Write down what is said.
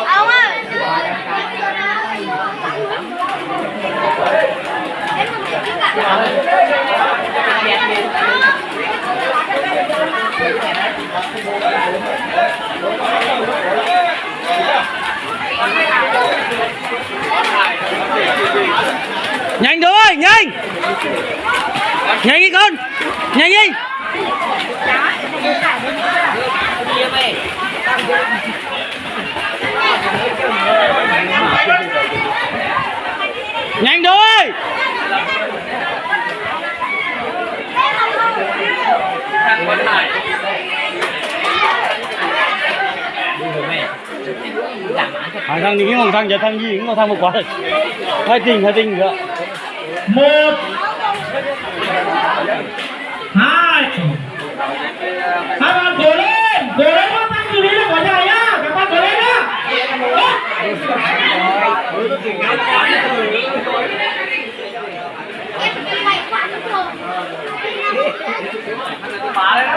เอาอ่ะnhanh thôi nhanh nhanh đi con nhanh đi nhanh thôi thằng gì không thằng giờ thằng gì cũng thằng một quả hai tình nữa 1 2 các bạn cố lên nó tăng xử lý là quả nhảy nhá các bạn cố lên nhá Hãy subscribe cho kênh Ghiền Mì Gõ để không bỏ lỡ